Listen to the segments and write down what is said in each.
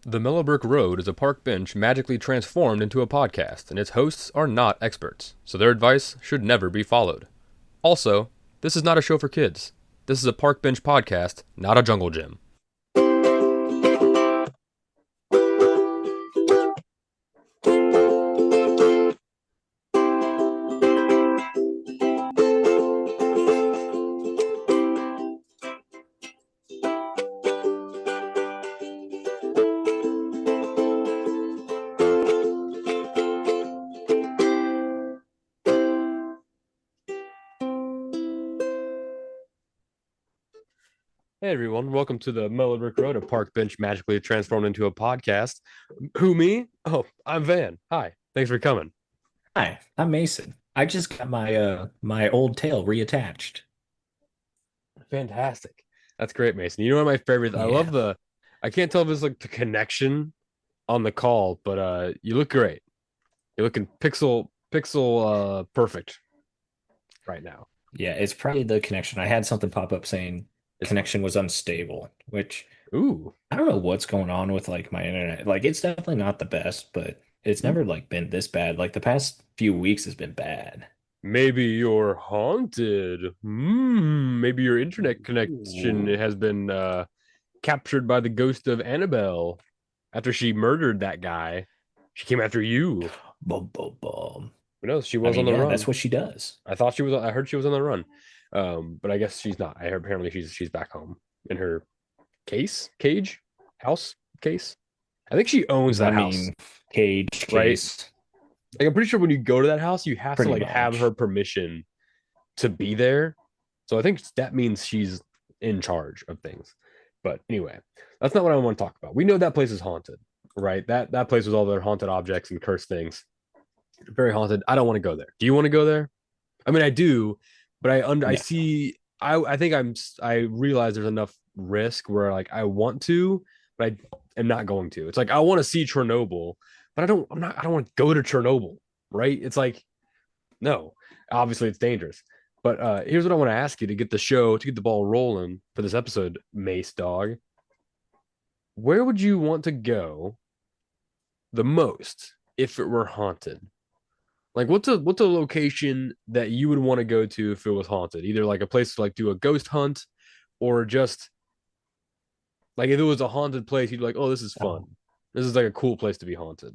The Mellow Brick Road is a park bench magically transformed into a podcast, and its hosts are not experts, so their advice should never be followed. Also, this is not a show for kids. This is a park bench podcast, not a jungle gym. Hey everyone, welcome to the Mellow Brick Road, a park bench magically transformed into a podcast. Who, me? Oh, I'm Van. Hi, thanks for coming. Hi, I'm Mason. I just got my old tail reattached. Fantastic. That's great, Mason. You know one of my favorites. I love Yeah. I can't tell if it's like the connection on the call, but you look great. You're looking pixel perfect right now. Yeah, it's probably the connection. I had something pop up saying It's connection was unstable, which ooh. I don't know what's going on with like my internet. Like it's definitely not the best, but it's Hmm. never like been this bad. Like the past few weeks has been bad. Maybe you're haunted. Maybe your internet connection Ooh. has been captured by the ghost of Annabelle after she murdered that guy. She came after you. Boom, boom, boom. Who knows? She I was on mean, the yeah, run. that's what she does. I thought she was. I heard she was on the run, but I guess she's not. I heard apparently she's back home in her cage, house case. I think she owns I that house, mean, cage right? case, Like I'm pretty sure when you go to that house, you have to pretty like have her much. permission to be there. So I think that means she's in charge of things. But anyway, that's not what I want to talk about. We know that place is haunted, right? That place with all their haunted objects and cursed things. Very haunted. I don't want to go there. Do you want to go there? I mean, I do, but I No. see. I think I realize there's enough risk where like I want to, but I am not going to. It's like I want to see Chernobyl, but I don't. I'm not. I don't want to go to Chernobyl, right? It's like no. Obviously, it's dangerous. But here's what I want to ask you to get the ball rolling for this episode, Mace Dog. Where would you want to go the most if it were haunted? Like what's a location that you would want to go to if it was haunted? Either like a place to like do a ghost hunt or just like if it was a haunted place, you'd be like, oh, this is fun. Oh, This is like a cool place to be haunted.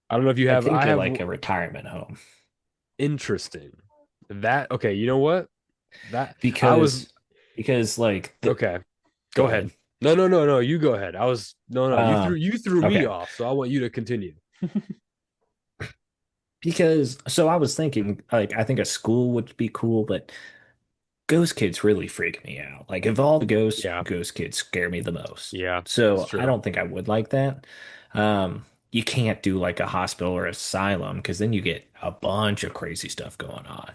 I don't know if you I have I think have like a retirement home. interesting. That okay, you know what? That I was because like okay. Go go ahead. ahead. No, you go ahead. No, Um you threw me okay. off, so I want you to continue. Because so I was thinking like I think a school would be cool, but ghost kids really freak me out. Like of all the ghosts, Yeah, ghost kids scare me the most. yeah, that's So I true. don't think I would like that. You can't do like a hospital or asylum because then you get a bunch of crazy stuff going on.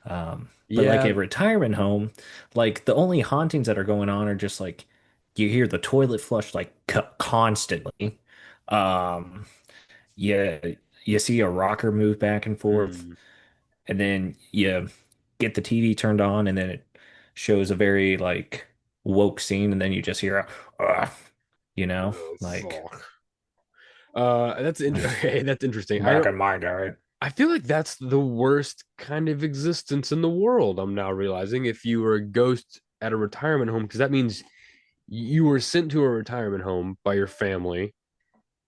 But like Yeah. a retirement home, like the only hauntings that are going on are just like you hear the toilet flush like constantly. Um, you you see a rocker move back and forth, Hmm. and then you get the TV turned on, and then it shows a very like woke scene, and then you just hear a, you know, Oh, like fuck. Okay, that's interesting. I back don't in my day. I feel like that's the worst kind of existence in the world. I'm now realizing if you were a ghost at a retirement home, because that means you were sent to a retirement home by your family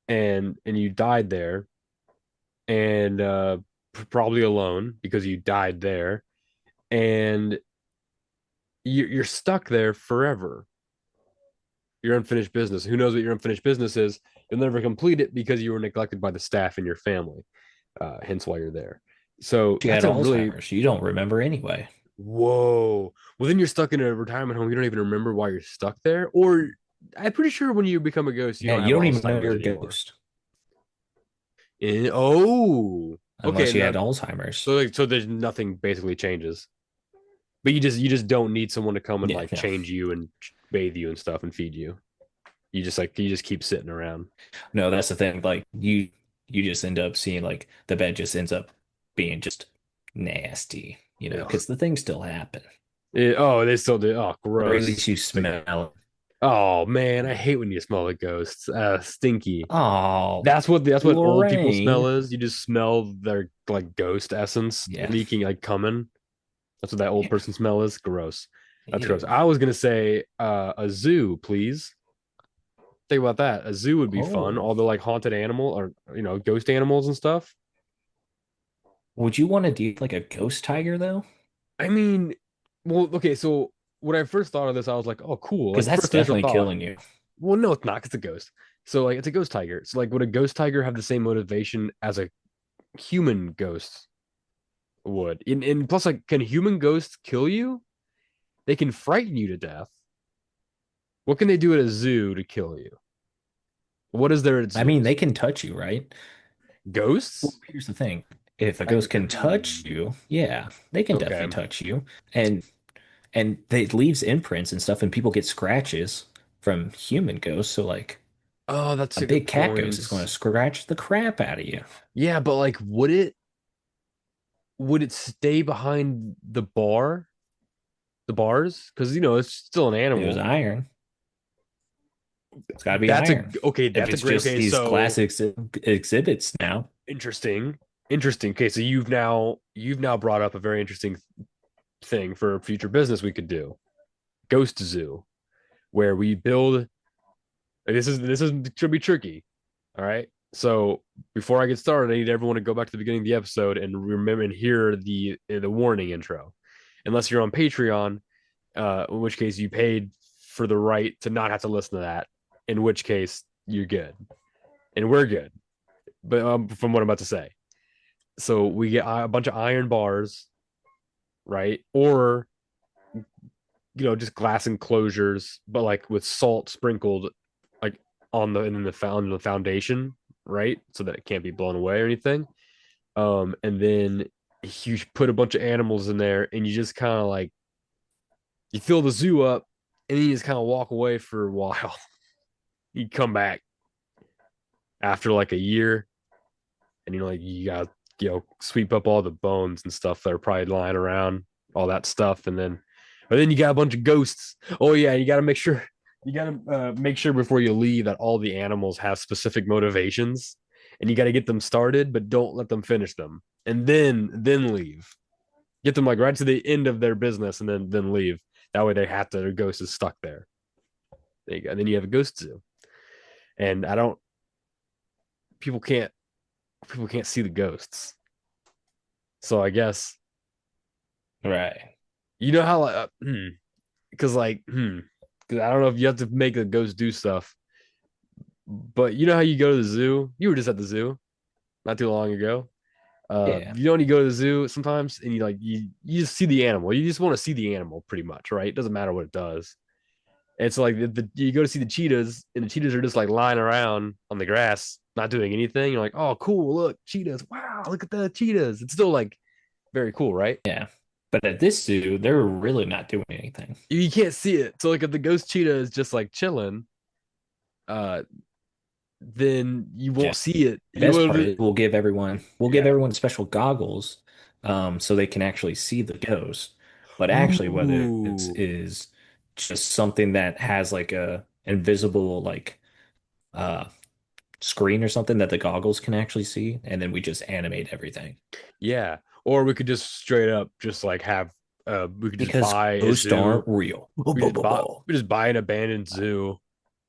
and you died there and probably alone because you died there and you're stuck there forever. Your unfinished business. Who knows what your unfinished business is? You'll never complete it because you were neglected by the staff in your family. Hence why you're there. So You that's had a really Alzheimer's. You don't remember anyway. whoa. Well, then you're stuck in a retirement home. You don't even remember why you're stuck there. Or I'm pretty sure when you become a ghost, you Yeah, don't you have don't even know Alzheimer's you're a anymore. ghost Oh, okay. unless you Now, had Alzheimer's. so there's nothing basically changes, but you just don't need someone to come and Yeah, like no. change you and bathe you and stuff and feed you. You just keep sitting around. No, that's the thing. Like you just end up seeing like the bed just ends up being just nasty, Ugh. because the things still happen. Oh, they still do. Oh, Or at least gross. you It's like smell it. Oh man, I hate when you smell the ghosts. Stinky. Oh, That's what old people smell Lorraine. is. You just smell their like ghost essence Yeah. leaking, like coming. That's what that old Yeah. person smell is. Gross. That's gross. Ew. I was gonna say a zoo, please. Think about that. A zoo would be fun. Oh, All the like haunted animal or ghost animals and stuff. would you want to deal like a ghost tiger though? I mean, well, okay. So when I first thought of this, I was like, oh, cool. Because Like that's first initial definitely thought. killing you. Well, no, it's not. 'Cause it's a ghost. So like it's a ghost tiger. So like, would a ghost tiger have the same motivation as a human ghost would? And plus, like, can human ghosts kill you? They can frighten you to death. What can they do at a zoo to kill you? What is there at I mean, zoos? they can touch you, right? Well, Ghosts? here's the thing. If a I ghost can touch you, yeah, they can okay. definitely touch you. And it leaves imprints and stuff, and people get scratches from human ghosts. So like Oh, that's a a good big cat ghost point. is going to scratch the crap out of you. Yeah, but like, would it stay behind the bars? Because it's still an It was animal. iron. It's got to be That's a iron. okay. If That's a it's great. just Okay, these so classic exhibits now, interesting, interesting. Okay, so you've now brought up a very interesting thing for future business we could do. Ghost Zoo, where we build. This is should be tricky. All right. So before I get started, I need everyone to go back to the beginning of the episode and remember and hear the warning intro. Unless you're on Patreon, in which case you paid for the right to not have to listen to that. In which case you're good and we're good. But from what I'm about to say, so we get a bunch of iron bars, right? Or just glass enclosures, but like with salt sprinkled, like on the and the foundation, right? So that it can't be blown away or anything. And then you put a bunch of animals in there, and you just kind of like you fill the zoo up, and then you just kind of walk away for a while. You come back after like a year, and like you got sweep up all the bones and stuff that are probably lying around, all that stuff, but then you got a bunch of ghosts. Oh yeah, you got to make sure before you leave that all the animals have specific motivations, and you got to get them started, but don't let them finish them, and then leave. Get them like right to the end of their business, and then leave. That way they have to. Their ghost is stuck there. There you go. And then you have a ghost zoo, and I don't. People can't. People can't see the ghosts. So I guess right? you know how because because I don't know if you have to make the ghost do stuff, but you know how you go to the zoo. You were just at the zoo not too long ago. Yeah, You know when you go to the zoo sometimes and you just see the animal. You just want to see the animal pretty much, right? It doesn't matter what it does. And it's like you go to see the cheetahs, and the cheetahs are just like lying around on the grass, not doing anything. You're like, oh, cool, look, cheetahs. Wow, look at the cheetahs. It's still like very cool, right? yeah. But at this zoo, they're really not doing anything. You can't see it. So like if the ghost cheetah is just like chilling, uh, then you Yeah. won't see it. The You best part will, is we'll give yeah. everyone special goggles, so they can actually see the ghost. But actually, whether it Ooh, is just something that has like a invisible uh screen or something that the goggles can actually see, and then we just animate everything. yeah. Or we could just straight up just like have we could just Because buy a ghosts zoo. aren't real. We just buy an abandoned zoo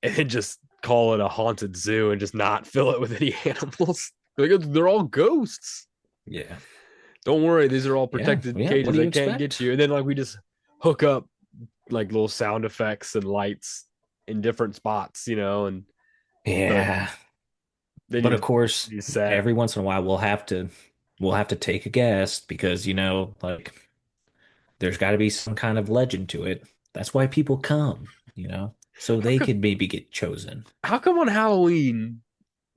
and then just call it a haunted zoo and just not fill it with any animals. Like they're all ghosts. Yeah. Don't worry, these are all Yeah. protected Yeah. What cages. do you They can't get expect? you. And then like we just hook up like little sound effects and lights in different spots, and the Yeah. then But you of just course, you set. every once in a while we'll have to take a guess because like there's got to be some kind of legend to it. That's why people come, so How they come could maybe get chosen. how come on Halloween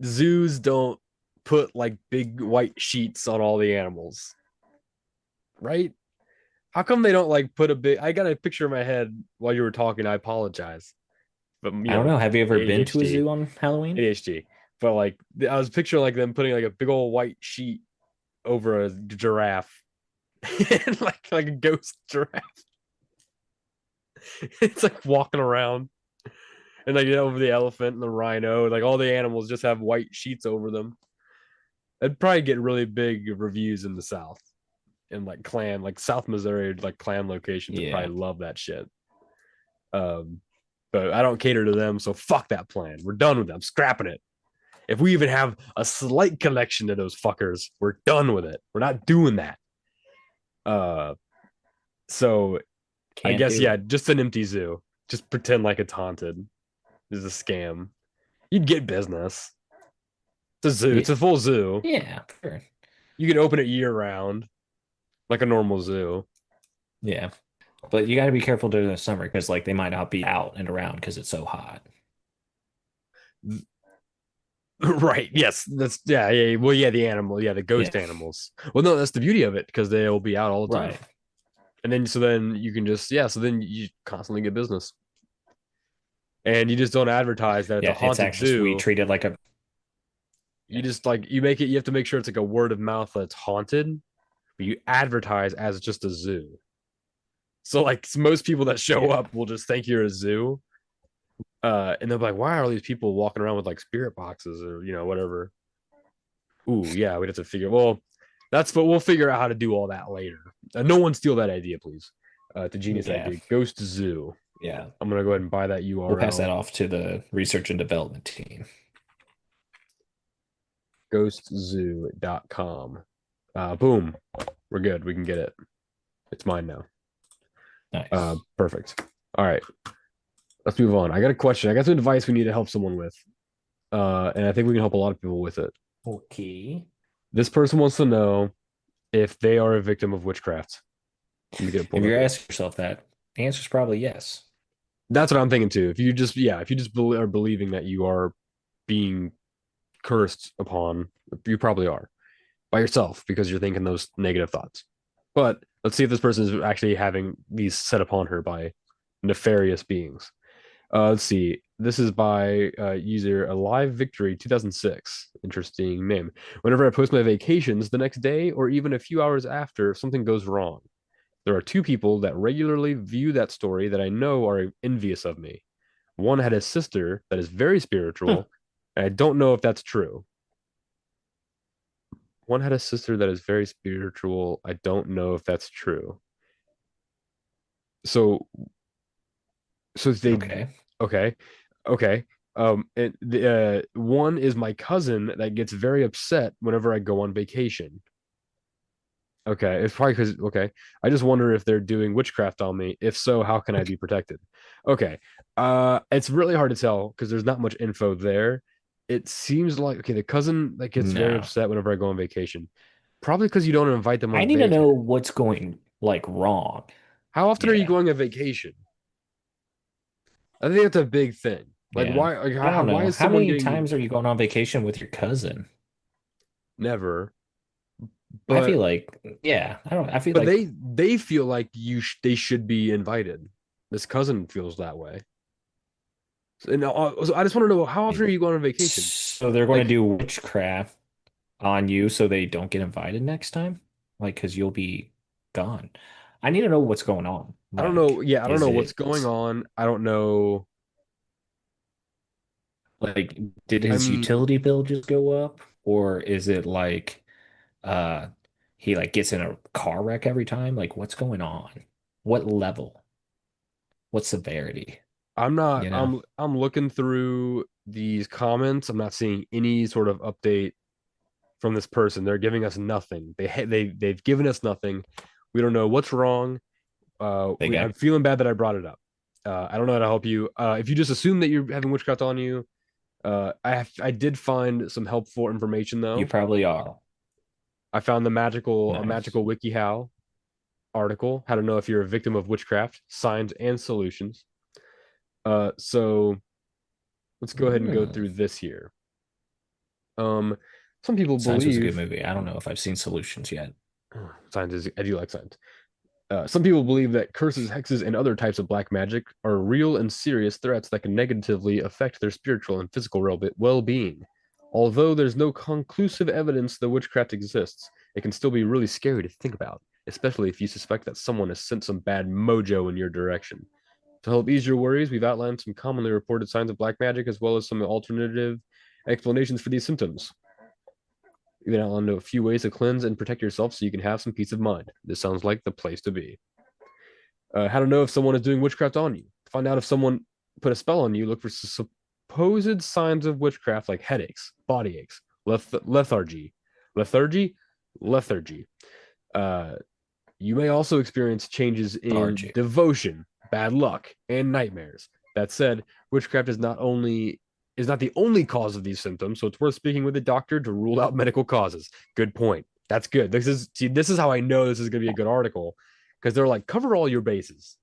zoos don't put like big white sheets on all the animals, right? How come they don't like put a big I got a picture in my head while you were talking. I apologize. But I don't know. Have you ever been to a ADHD. zoo on Halloween? ADHD. But like I was picturing like them putting like a big old white sheet over a giraffe. And like a ghost giraffe. It's like walking around. And like over the elephant and the rhino, like all the animals just have white sheets over them. It'd probably get really big reviews in the South and like clan, like South Missouri, like clan locations would Yeah. probably love that shit. Um, but I don't cater to them, so fuck that plan. We're done with them. Scrapping it. If we even have a slight connection to those fuckers, we're done with it. We're not doing that. Uh, so I Can't guess do yeah, it. just an empty zoo. Just pretend like it's haunted. This is a scam. You'd get business. It's a zoo. Yeah. It's a full zoo. Yeah. Sure. You can open it year round, like a normal zoo. Yeah. But you got to be careful during the summer because like they might not be out and around because it's so hot. Right. Yes. That's yeah. Yeah. Well, yeah. The animal. Yeah. The Yeah. ghost animals. Well, no, that's the beauty of it because they'll be out all the time. Right. And then so then you can just yeah. So then you constantly get business, and you just don't advertise that it's a Yeah. It's haunted actually we zoo. treat it like a You just like you make it. You have to make sure it's like a word of mouth that it's haunted, but you advertise as just a zoo. So like most people that show yeah. up will just think you're a zoo, and they'll be like, "Why are all these people walking around with like spirit boxes or whatever?" Ooh, yeah, we'd have to figure. Well, that's what we'll figure out how to do all that later. No one steal that idea, please. It's a genius Yeah. idea. Ghost Zoo. Yeah. I'm gonna go ahead and buy that We'll pass URL. that off to the research and development team. Ghostzoo.com. Boom. We're good. We can get it. It's mine now. Nice. Perfect. All right. Let's move on. I got a question. I got some advice we need to help someone with. And I think we can help a lot of people with it. Okay. This person wants to know if they are a victim of witchcraft. Let me get it If pulled up you're here. asking yourself that, the answer is probably yes. That's what I'm thinking too. If you just are believing that you are being cursed upon, you probably are by yourself because you're thinking those negative thoughts. But let's see if this person is actually having these set upon her by nefarious beings. Let's see. This is by user Alive Victory 2006. Interesting name. Whenever I post my vacations, the next day or even a few hours after, something goes wrong. There are two people that regularly view that story that I know are envious of me. One had a sister that is very Huh. spiritual, and I don't know if that's true. One had a sister that is very spiritual. I don't know if that's true. So, so they, Okay. okay, okay. And the one is my cousin that gets very upset whenever I go on vacation. Okay, it's probably because okay. I just wonder if they're doing witchcraft on me. If so, how can I be protected? Okay. It's really hard to tell because there's not much info there. It seems like okay, the cousin that gets very No. upset whenever I go on vacation. Probably because you don't invite them I on need to vacation. know what's going like wrong. How often are you Yeah. going on vacation? I think that's a big thing. Like Yeah. why like I don't why know. is How someone many getting times are you going on vacation with your cousin? never? I feel But like, yeah, I don't, I feel but like they feel like they should be invited. This cousin feels that way. And so I just want to know how often are you going on vacation? so they're going to Like do witchcraft on you so they don't get invited next time? Like, because you'll be gone. I need to know what's going on. I don't know. Like, Yeah, I don't is know what's it going on. I don't know. like, did his I'm utility bill just go up? Or is it like, uh, he like gets in a car wreck every time? Like, what's going on? What level? What severity? I'm not You know? I'm looking through these comments. I'm not seeing any sort of update from this person. They're giving us nothing. They've given us nothing. We don't know what's wrong. They got I'm feeling bad that I brought it up. I don't know how to help you. If you just assume that you're having witchcraft on you, I did find some helpful information you though. probably are. I found a Nice. magical WikiHow article, how to know if you're a victim of witchcraft, signs and solutions. So let's go ahead and go Hmm. through this here. Um, some people Signs was a good believe movie. I don't know if I've seen Solutions yet. signs is I do like signs. Some people believe that curses, hexes, and other types of black magic are real and serious threats that can negatively affect their spiritual and physical well-being. Although there's no conclusive evidence that witchcraft exists, it can still be really scary to think about, especially if you suspect that someone has sent some bad mojo in your direction. To help ease your worries, we've outlined some commonly reported signs of black magic as well as some alternative explanations for these symptoms. We've outlined a few ways to cleanse and protect yourself so you can have some peace of mind. This sounds like the place to be. How to know if someone is doing witchcraft on you. To find out if someone put a spell on you, look for supposed signs of witchcraft like headaches, body aches, lethargy, lethargy, lethargy. Uh, you may also experience changes in Lethargy. devotion, bad luck, and nightmares. That said, witchcraft is not the only cause of these symptoms, so it's worth speaking with a doctor to rule out medical causes. Good point. That's good. This is how I know this is going to be a good article because they're like cover all your bases.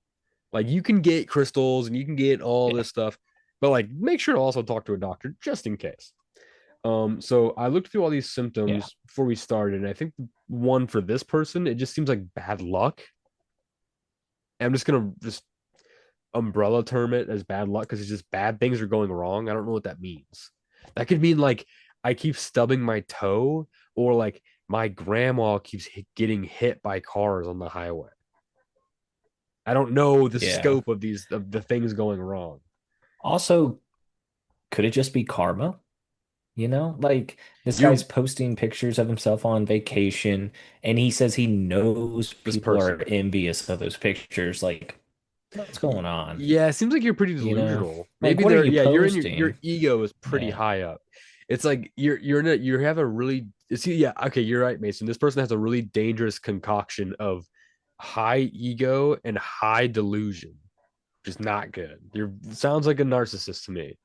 Like you can get crystals and you can get all Yeah. this stuff, but like make sure to also talk to a doctor just in case. So I looked through all these Yeah. symptoms before we started, and I think one for this person, it just seems like bad luck. And I'm just gonna just umbrella term it as bad luck because it's just bad things are going wrong. I don't know what that means. That could mean like I keep stubbing my toe, or like my grandma keeps getting hit by cars on the highway. I don't know the Yeah. scope of the things going wrong. Also, could it just be karma? You know, like this You're guy's posting pictures of himself on vacation, and he says he knows this people are person. envious of those pictures. Like, what's going on? Yeah, it seems like you're pretty You know, delusional. like Maybe what are they're you yeah, you're in your posting? ego is pretty Yeah, high up. It's like you you have a really see yeah, okay, you're right, Mason. This person has a really dangerous concoction of high ego and high delusion, which is not good. You're sounds like a narcissist to me,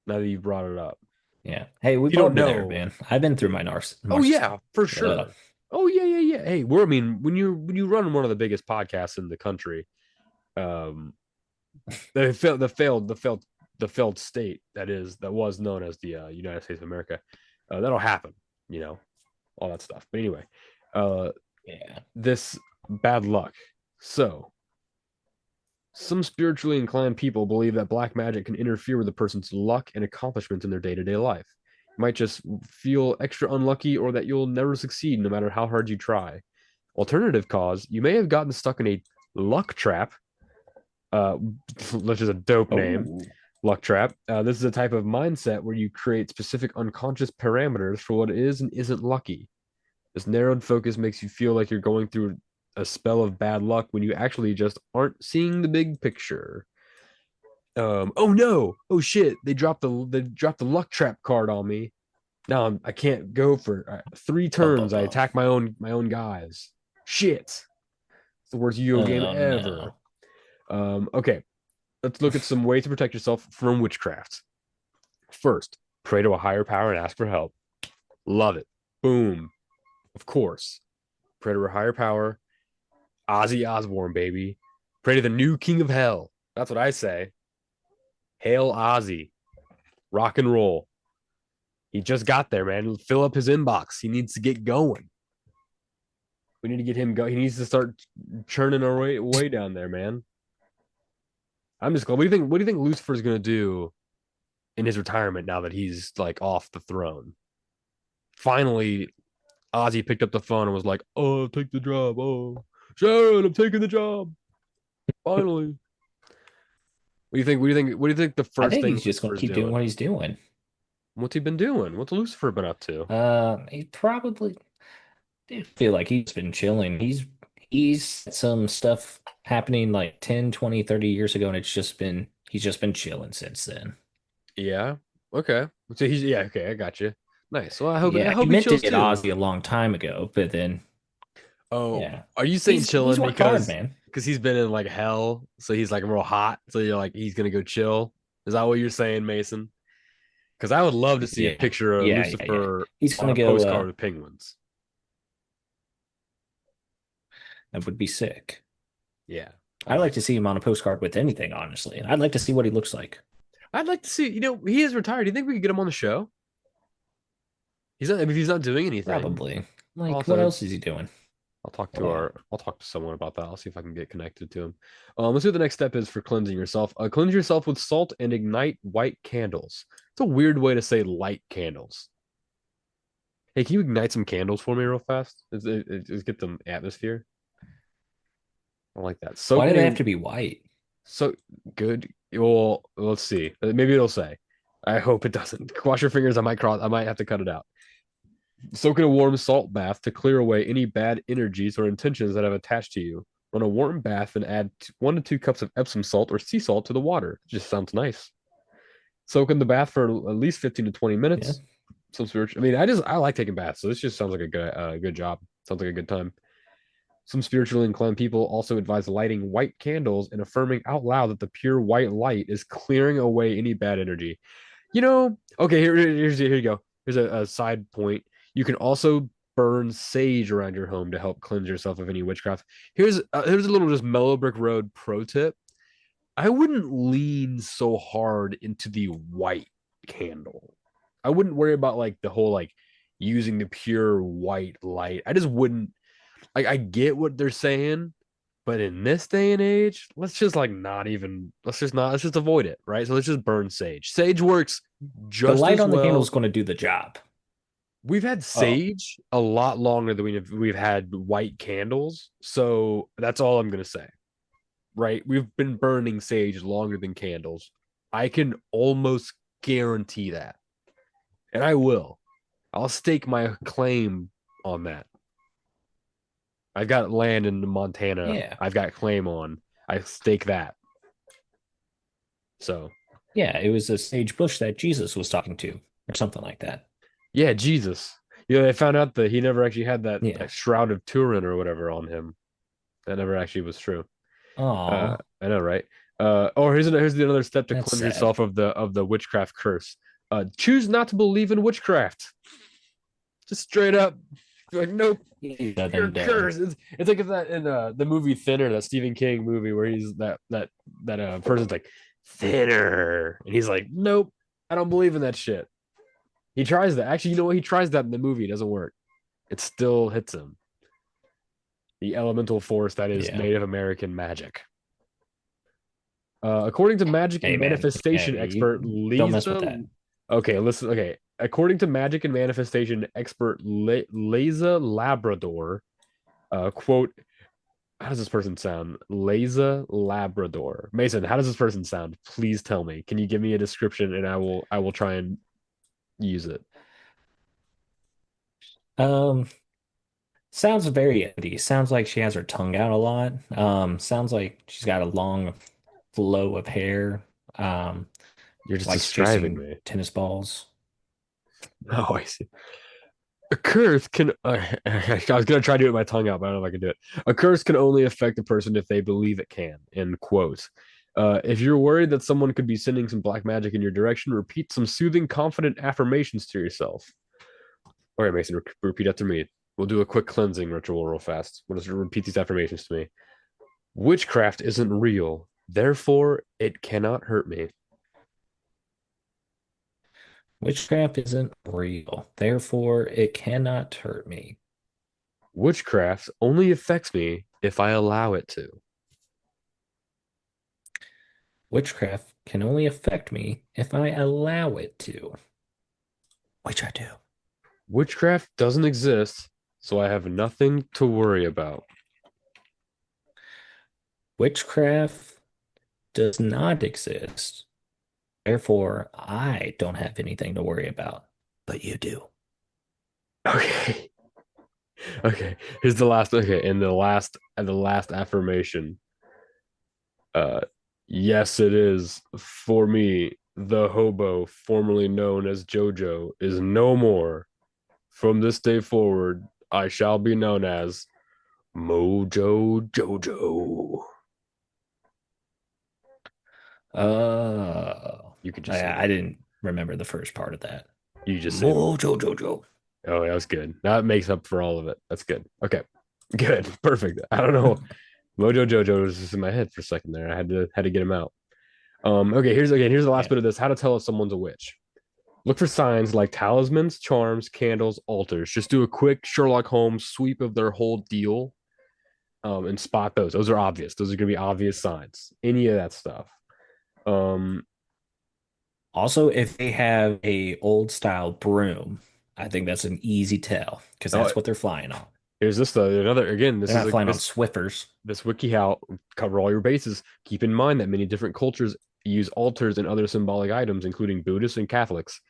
now that you brought it up. yeah. Hey, If we've you all don't been there, know, man. I've been through my oh narcissist. yeah, for Uh, sure. Oh yeah, yeah, yeah. Hey, we're I mean, when you run one of the biggest podcasts in the country, um, the failed state that was known as the United States of America. That'll happen, you know, all that stuff. But anyway, uh, yeah. this bad luck. So some spiritually inclined people believe that black magic can interfere with a person's luck and accomplishments in their day-to-day life. You might just feel extra unlucky or that you'll never succeed no matter how hard you try. Alternative cause, you may have gotten stuck in a luck trap, uh, which is a dope name, Oh, luck trap. This is a type of mindset where you create specific unconscious parameters for what is and isn't lucky. This narrowed focus makes you feel like you're going through a spell of bad luck when you actually just aren't seeing the big picture. Oh no, oh shit, they dropped the luck trap card on me. Now I can't go for three bum, bum, turns. I bum. attack my own guys. Shit, it's the worst Yu-Gi-Oh game Oh ever. no. Okay, let's look at some ways to protect yourself from witchcraft. First, pray to a higher power and ask for help. Love it. Boom. Of course. Pray to a higher power. Ozzy Osbourne, baby. Pray to the new king of hell. That's what I say. Hail Ozzy. Rock and roll. He just got there, man. Fill up his inbox. He needs to get going. We need to get him going. He needs to start churning our way down there, man. I'm just glad. What do you think Lucifer's gonna do in his retirement now that he's like off the throne? Finally, Ozzy picked up the phone and was like, "Oh, take the job. Oh, Sharon, I'm taking the job. Finally." What do you think? What do you think? What do you think the I first think thing he's just gonna Lucifer's keep doing doing? what he's doing. What's he been doing? What's Lucifer been up to? He probably I feel like he's been chilling. He's had some stuff happening like 10, 20, 30 years ago, and he's just been chilling since then. Yeah. Okay. So he's yeah. Okay, I got you. Nice. Well, I Yeah, he hope he meant to chills get too. Ozzy a long time ago, but then Oh, yeah. are you saying He's chilling worked hard, man. because he's been in like hell, so he's like real hot, so you're like he's gonna go chill? Is that what you're saying, Mason? Because I would love to see a Yeah. picture of Yeah. Lucifer He's on gonna a go postcard with penguins. that would be sick. Yeah, I'd like to see him on a postcard with anything, honestly. I'd like to see what he looks like. I'd like to see. You know, he is retired. Do you think we could get him on the show? He's not. I mean, if he's not doing anything, Probably. Like, what also else is he doing? I'll talk to someone about that. I'll see if I can get connected to him. Let's see what the next step is for cleansing yourself. Cleanse yourself with salt and ignite white candles. It's a weird way to say light candles. Hey, can you ignite some candles for me real fast? Just get some atmosphere. I like that. Why Soak do in they a have to be white? So good. Well, let's see. Maybe it'll say. I hope it doesn't. Wash your fingers. I might cross. I might have to cut it out. Soak in a warm salt bath to clear away any bad energies or intentions that have attached to you. Run a warm bath and add 1 to 2 cups of Epsom salt or sea salt to the water. Just sounds nice. Soak in the bath for at least 15 to 20 Yeah. minutes. Some spiritual. I mean, I like taking baths, so this just sounds like a good job. Sounds like a good time. Some spiritually inclined people also advise lighting white candles and affirming out loud that the pure white light is clearing away any bad energy. Okay, here you go. Here's a side point. You can also burn sage around your home to help cleanse yourself of any witchcraft. Here's a little just Mellow Brick Road pro tip. I wouldn't lean so hard into the white candle. I wouldn't worry about like the whole like using the pure white light. I just wouldn't like I get what they're saying, but in this day and age, let's just like not even let's just avoid it, right? So let's just burn sage. Sage works The just light as on the candle well. is going to do the job. We've had Oh, sage a lot longer than we've had white candles. So that's all I'm gonna say. Right? We've been burning sage longer than candles. I can almost guarantee that. And I will. I'll stake my claim on that. I've got land in Montana. yeah. I've got claim on. I stake that. So Yeah, it was a sage bush that Jesus was talking to, or something like that. yeah, Jesus. They found out that he never actually had that Yeah. shroud of Turin or whatever on him. That never actually was true. Oh, I know, right? Or here's another step to that's cleanse sad. yourself of the witchcraft curse. Choose not to believe in witchcraft. Just straight up, like, nope, Easier you're than done. cursed. It's like if that in the movie Thinner, that Stephen King movie where he's that person's like thinner, and he's like, nope, I don't believe in that shit. He tries that. Actually, you know what? He tries that in the movie. It doesn't work. It still hits him. The elemental force that is Yeah. Native American magic. According to magic Hey, and man. Yeah, manifestation expert you don't mess with Lisa. that. Okay, listen. Okay, according to magic and manifestation expert Leza Labrador, quote, how does this person sound? Leza Labrador. Mason, how does this person sound? Please tell me. Can you give me a description and I will try and use it. Um, Sounds very empty. Sounds like she has her tongue out a lot. Sounds like she's got a long flow of hair. Um, You're just Likes describing chasing me. tennis balls. Oh, I see. A curse can. I was gonna try to do it with my tongue out, but I don't know if I can do it. A curse can only affect a person if they believe it can. End quote. If you're worried that someone could be sending some black magic in your direction, repeat some soothing, confident affirmations to yourself. All right, Mason, repeat after me. We'll do a quick cleansing ritual real fast. We'll just repeat these affirmations to me. Witchcraft isn't real, therefore it cannot hurt me. Witchcraft isn't real, therefore it cannot hurt me. Witchcraft only affects me if I allow it to. Witchcraft can only affect me if I allow it to, which I do. Witchcraft doesn't exist, so I have nothing to worry about. Witchcraft does not exist, therefore I don't have anything to worry about, but you do. Okay. Okay. Here's the last. Okay. And the last affirmation. Uh, yes, it is. For me, the hobo, formerly known as JoJo, is no more. From this day forward, I shall be known as Mojo Jojo. You could just say I that. didn't remember the first part of that. You just say Mojo. Mojo Jojo. Oh, that was good. That makes up for all of it. That's good. Okay. Good. Perfect. I don't know. Mojo Jojo was just in my head for a second there. I had to get him out. Here's the last Yeah. bit of this. How to tell if someone's a witch. Look for signs like talismans, charms, candles, altars. Just do a quick Sherlock Holmes sweep of their whole deal, and spot those. Those are obvious. Those are gonna be obvious signs. Any of that stuff. Um, Also, if they have a old style broom, I think that's an easy tell because oh, that's what they're flying on. Here's this though. Another again. They're not flying on Swiffers. This WikiHow cover all your bases. Keep in mind that many different cultures use altars and other symbolic items, including Buddhists and Catholics,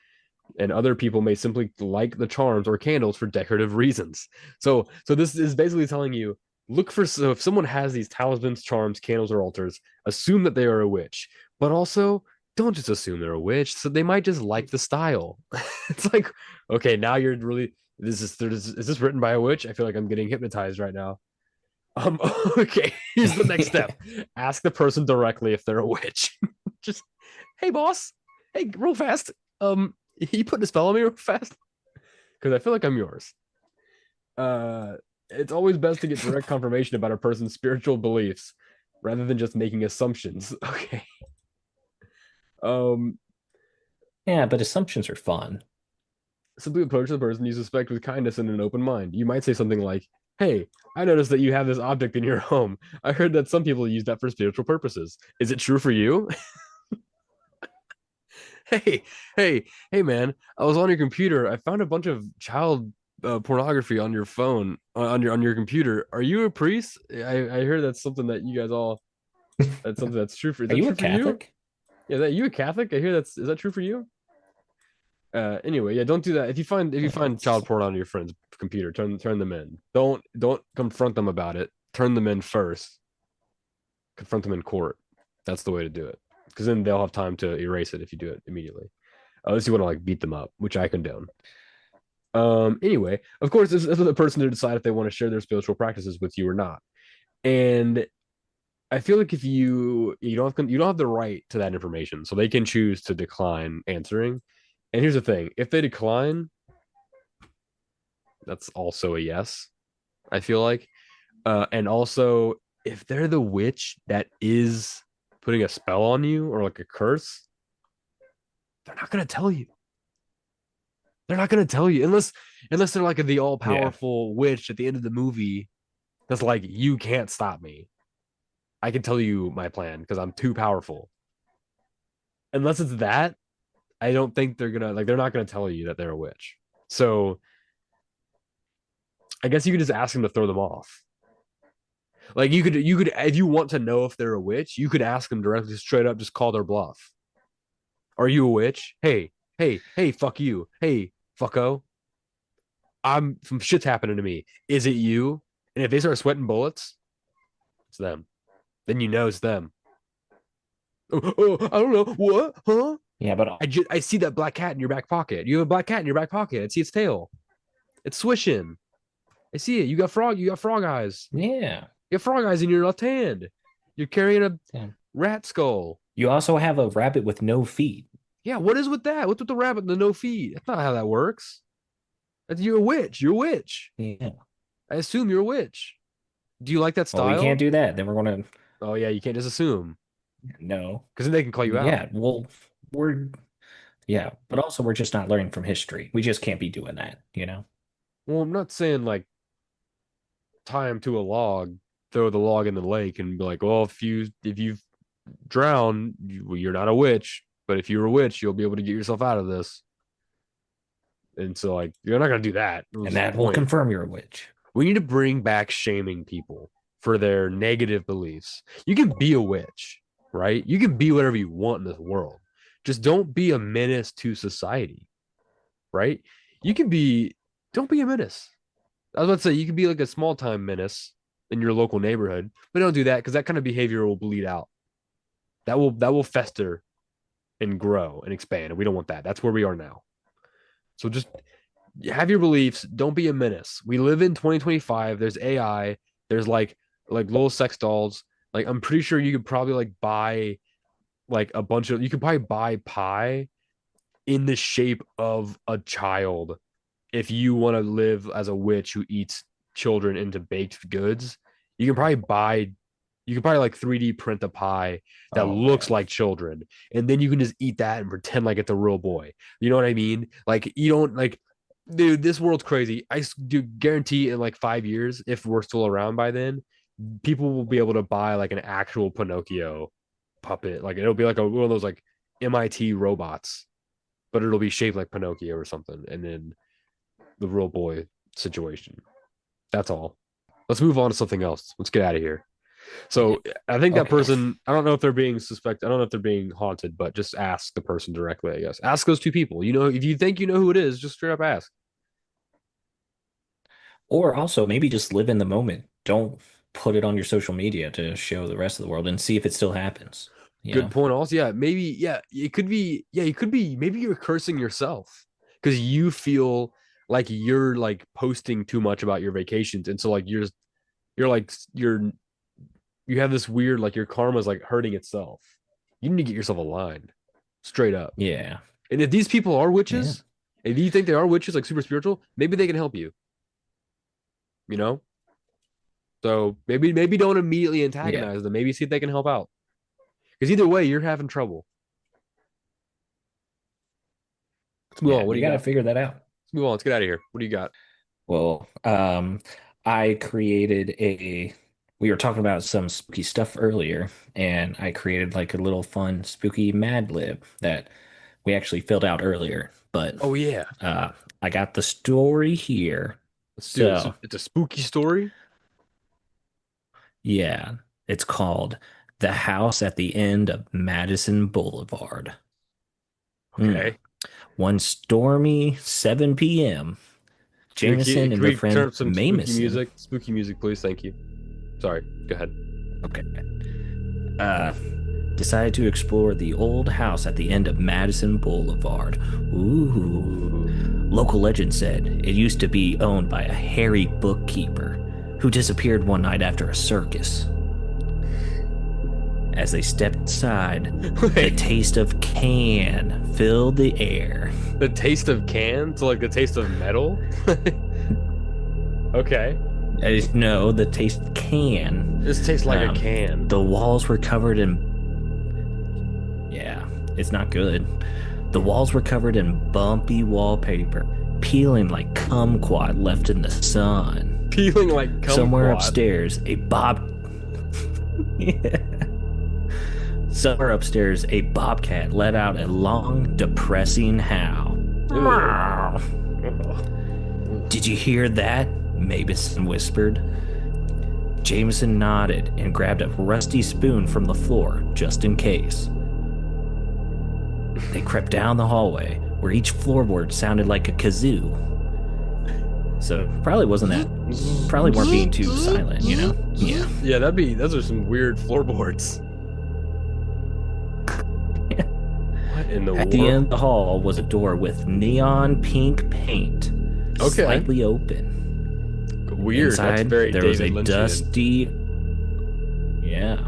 and other people may simply like the charms or candles for decorative reasons. So this is basically telling you look for so if someone has these talismans, charms, candles, or altars, assume that they are a witch, but also don't just assume they're a witch. So they might just like the style. It's like, okay, now you're really is this written by a witch? I feel like I'm getting hypnotized right now. Um, okay, here's the next step. Ask the person directly if they're a witch. Just, hey boss, hey, real fast. You putting a spell on me real fast? Because I feel like I'm yours. It's always best to get direct confirmation about a person's spiritual beliefs rather than just making assumptions. Okay. Um, Yeah, but assumptions are fun. Simply approach the person you suspect with kindness and an open mind. You might say something like, "Hey, I noticed that you have this object in your home. I heard that some people use that for spiritual purposes. Is it true for you?" Hey, hey, man! I was on your computer. I found a bunch of child pornography on your phone, on your computer. Are you a priest? I heard that's something that you guys all. That's something that's true for. Is Are that you a true for you? Catholic? Yeah, that you a Catholic? I hear that's. Is that true for you? Anyway, yeah, don't do that. If you find child It's, porn on your friend's computer, turn them in. Don't confront them about it. Turn them in first. Confront them in court. That's the way to do it. Because then they'll have time to erase it if you do it immediately. Unless you want to like beat them up, which I condone. Anyway, of course, this is the person to decide if they want to share their spiritual practices with you or not. And I feel like if you don't have the right to that information, so they can choose to decline answering. And here's the thing: if they decline, that's also a yes. I feel like, and also if they're the witch that is putting a spell on you or like a curse, they're not gonna tell you. They're not gonna tell you unless they're like the all yeah. powerful witch at the end of the movie that's like you can't stop me. I can tell you my plan because I'm too powerful. Unless it's that, I don't think they're not gonna tell you that they're a witch. So I guess you could just ask them to throw them off. Like you could if you want to know if they're a witch, you could ask them directly, straight up, just call their bluff. Are you a witch? Hey, fuck you. Hey, fucko. I'm some shit's happening to me. Is it you? And if they start sweating bullets, it's them. Then you know it's them. Oh, I don't know. What? Huh? Yeah, but I see that black cat in your back pocket. You have a black cat in your back pocket. I see its tail. It's swishing. I see it. You got frog eyes. yeah. You have frog eyes in your left hand. You're carrying a Yeah. rat skull. You also have a rabbit with no feet. Yeah, what is with that? What's with the rabbit and the no feet? That's not how that works. You're a witch. You're a witch. Yeah. I assume you're a witch. Do you like that Well, we can't style? do that. Then we're gonna Oh yeah, you can't just assume no. because then they can call you out. Yeah. Well, we're yeah, but also we're just not learning from history. We just can't be doing that, you know? Well, I'm not saying like tie him to a log, throw the log in the lake, and be like, well, if you drown, you're not a witch. But if you're a witch, you'll be able to get yourself out of this. And so, like, you're not gonna do that. And What's the that will point? confirm you're a witch. We need to bring back shaming people for their negative beliefs. You can be a witch, right? You can be whatever you want in this world. Just don't be a menace to society, right? You can be, don't be a menace. I was about to say, you can be like a small time menace in your local neighborhood, but don't do that because that kind of behavior will bleed out. That will fester and grow and expand. And we don't want that. That's where we are now. So just have your beliefs. Don't be a menace. We live in 2025. There's AI. There's like little sex dolls. Like I'm pretty sure you could probably like buy like a bunch of you could probably buy pie in the shape of a child if you want to live as a witch who eats children into baked goods. You can probably buy you can probably like 3D print a pie that Oh looks man. like children, and then you can just eat that and pretend like it's a real boy. You know what I mean? Like you don't like, dude. This world's crazy. I do guarantee in like 5 years, if we're still around by then, people will be able to buy like an actual Pinocchio puppet. Like it'll be like one of those like MIT robots, but it'll be shaped like Pinocchio or something, and then the real boy situation. That's all. Let's move on to something else. Let's get out of here. Yeah. So I think that Okay. person, I don't know if they're being suspect, I don't know if they're being haunted, but just ask the person directly, I guess. Ask those two people. You know, if you think you know who it is, just straight up ask. Or also maybe just live in the moment. Don't put it on your social media to show the rest of the world and see if it still happens. You Good know? point. Also, yeah, maybe, yeah, it could be, yeah, it could be, maybe you're cursing yourself because you feel like you're like posting too much about your vacations. And so, like, you have this weird, like, your karma's like hurting itself. You need to get yourself aligned straight up. Yeah. And if these people are Yeah. witches, if you think they are witches, like super spiritual, maybe they can help you, you know? So maybe don't immediately Yeah. antagonize them. Maybe see if they can help out. Because either way, you're having trouble. Let's move on. Yeah. What do You you got to got? figure that out. Let's move on. Let's get out of here. What do you got? Well, I created we were talking about some spooky stuff earlier, and I created like a little fun spooky Mad Lib that we actually filled out earlier. But Oh yeah. uh, I got the story here. Let's do it. So, It's a spooky story. yeah, it's called The House at the End of Madison Boulevard. Hmm. Okay. One stormy 7 p.m., Jameson Can and their we turn friend up some spooky Mamison. music? Spooky music, please. Thank you. Sorry. Go ahead. Okay. Uh, decided to explore the old house at the end of Madison Boulevard. Ooh. Ooh. Local legend said it used to be owned by a hairy bookkeeper who disappeared one night after a circus. As they stepped inside, the Wait, taste of can filled the air. the taste of can? So like the taste of metal? Okay. No, the taste of can. This tastes like a can. The walls were covered in. Yeah, it's not good. The walls were covered in bumpy wallpaper, peeling like kumquat left in the sun. Peeling like Somewhere kumquat. upstairs, a bob. Yeah. Somewhere upstairs, a bobcat let out a long, depressing howl. Ew. Did you hear that? Mason whispered. Jameson nodded and grabbed a rusty spoon from the floor, just in case. They crept down the hallway, where each floorboard sounded like a kazoo. So probably wasn't that. Probably weren't being too silent, you know? Yeah. Yeah, those are some weird floorboards. What in the At the world? end of the hall was a door with neon pink paint, Okay. slightly open. Weird. That's Inside, very there was a David Lynchian. dusty. Yeah.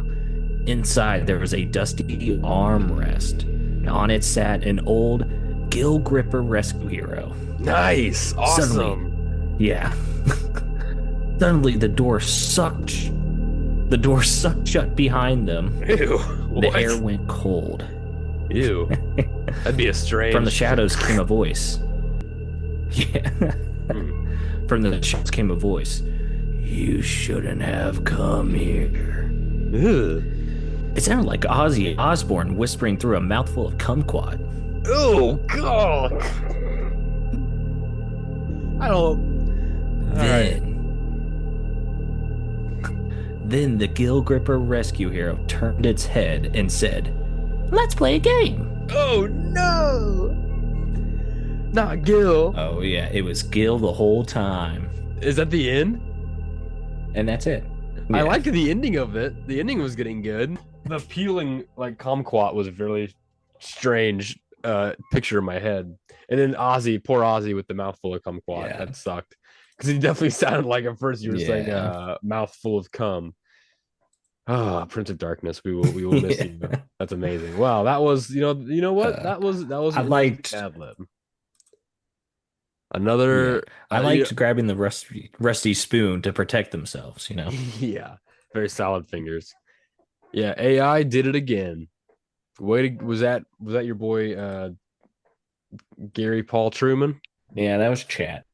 Inside, there was a dusty armrest. On it sat an old gill gripper rescue hero. Nice. Suddenly, Awesome. yeah. Suddenly, the door sucked shut behind them. Ew. The What? air went cold. Ew. That'd be a strange. From the shadows came a voice. Yeah. Hmm. From the shadows came a voice. You shouldn't have come here. Ew. It sounded like Ozzy Osbourne whispering through a mouthful of kumquat. Oh God. I don't. All right. Then the gill gripper rescue hero turned its head and said, "Let's play a game." Oh no. Not Gil. Oh yeah, it was Gil the whole time. Is that the end? And that's it. I Yeah. liked the ending of it. The ending was getting good. The peeling like kumquat was a really strange picture in my head. And then Ozzy, poor Ozzy with the mouthful of kumquat. Yeah. That sucked. Because he definitely sounded like at first you were saying Yeah. mouthful of cum. Ah, Prince of Darkness, we will miss you. Yeah. That's amazing. Wow, that was you know what? Uh, That was I an interesting liked ad lib. yeah. Another I yeah, liked grabbing the rusty spoon to protect themselves, you know? yeah, very solid fingers. Yeah, AI did it again. Was that your boy Gary Paul Truman? Yeah, that was chat.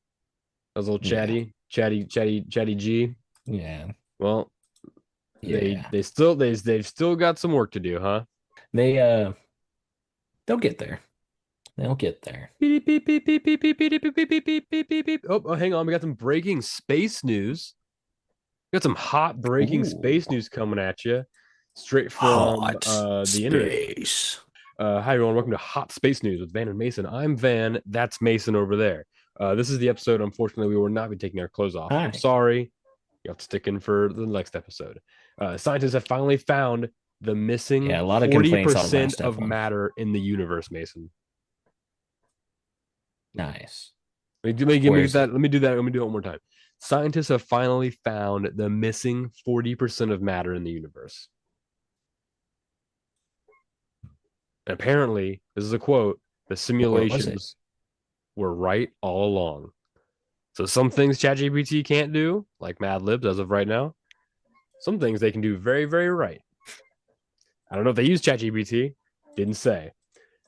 That was a little Yeah. chatty G. Yeah. Well, they Yeah. they still they've still got some work to do, huh? They they'll get there. They'll get there. Beep, beep, beep, beep, beep, beep, beep, beep, beep, beep, beep, beep, beep, beep. Oh, hang on. We got some breaking space news. We got some hot breaking Ooh, space news coming at you straight from hot the internet. space. Hi, everyone. Welcome to Hot Space News with Van and Mason. I'm Van. That's Mason over there. This is the episode. Unfortunately, we will not be taking our clothes off. I'm Hi. sorry. You have to stick in for the next episode. Scientists have finally found the missing Yeah, a lot of complaints on the 40% last F of one. matter in the universe, Mason. Nice. Let me Where get is that. it? Let me do that. Let me do it one more time. Scientists have finally found the missing 40% of matter in the universe. Apparently, this is a quote, the Where was it? simulations were right all along. So some things ChatGPT can't do, like Mad Libs as of right now. Some things they can do very, very right. I don't know if they use ChatGPT, didn't say.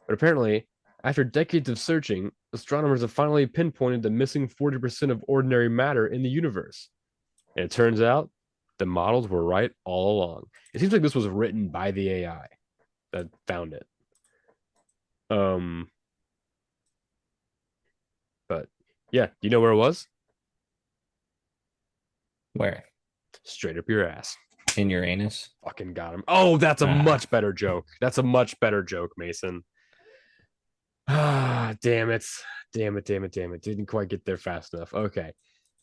But apparently, after decades of searching, astronomers have finally pinpointed the missing 40% of ordinary matter in the universe. And it turns out the models were right all along. It seems like this was written by the AI that found it. Um, but yeah, do you know where it was? Where? Straight up your ass. In Uranus? Fucking got him. Oh, that's a Ah, much better joke. That's a much better joke, Mason. Ah, damn it. Damn it, damn it, damn it. Didn't quite get there fast enough. Okay.